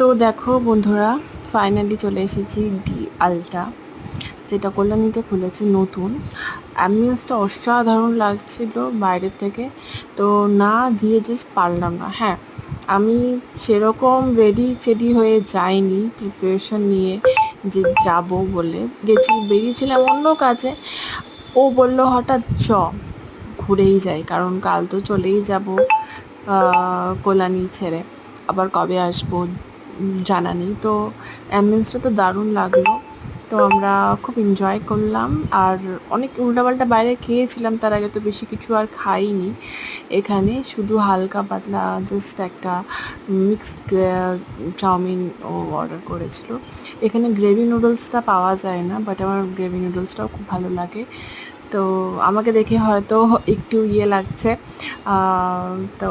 তো দেখো বন্ধুরা, ফাইনালি চলে এসেছি ডি আলটা, যেটা কল্যাণীতে খুলেছে নতুন। অ্যাম্বিয়েন্সটা অসাধারণ লাগছিল বাইরের থেকে। তো না গিয়ে জাস্ট পারলাম না। হ্যাঁ, আমি সেরকম রেডি হয়ে যাইনি প্রিপারেশন নিয়ে যে যাব বলে বেরিয়েছিলাম অন্য কাজে। ও বলল হঠাৎ ঘুরেই যাই, কারণ কাল তো চলেই যাব কল্যাণী ছেড়ে। আবার কবে আসবো জানা নেই। তো অ্যাম্বিয়েন্সটা তো দারুণ লাগলো। তো আমরা খুব এনজয় করলাম, আর অনেক উল্টাপাল্টা বাইরে খেয়েছিলাম। তার আগে তো বেশি কিছু আর খাইনি। এখানে শুধু হালকা পাতলা জাস্ট একটা মিক্সড চাউমিন ও অর্ডার করেছিল। এখানে গ্রেভি নুডলসটা পাওয়া যায় না, বাট আমার গ্রেভি নুডলসটাও খুব ভালো লাগে। তো আমাকে দেখে হয়তো একটু লাগছে, তো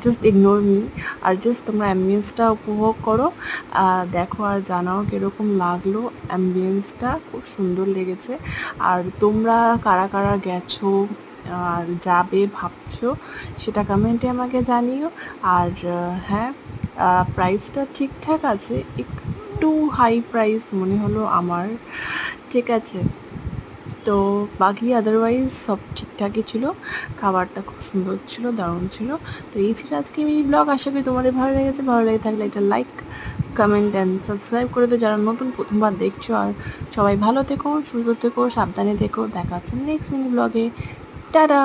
জাস্ট ইগনোর মি। আর জাস্ট তোমরা অ্যাম্বিয়েন্সটা উপভোগ করো, দেখো আর জানাও কীরকম লাগলো। অ্যাম্বিয়েন্সটা খুব সুন্দর লেগেছে। আর তোমরা কারা কারা গেছো আর যাবে ভাবছো, সেটা কমেন্টে আমাকে জানিও। আর হ্যাঁ, প্রাইসটা ঠিকঠাক আছে, একটু হাই প্রাইস মনে হলো আমার। ঠিক আছে, তো বাকি আদারওয়াইজ সব ঠিকঠাকই ছিল। খাবারটা খুব সুন্দর ছিল, দারুণ ছিল। তো এই ছিল আজকে মিনি ব্লগ। আশা করি তোমাদের ভালো লেগেছে। ভালো লেগে থাকলে একটা লাইক, কমেন্ট অ্যান্ড সাবস্ক্রাইব করে দিও যারা নতুন প্রথমবার দেখছো। আর সবাই ভালো থেকো, সুস্থ থেকো, সাবধানে থেকো। দেখা হচ্ছে নেক্সট মিনি ব্লগে। টাটা।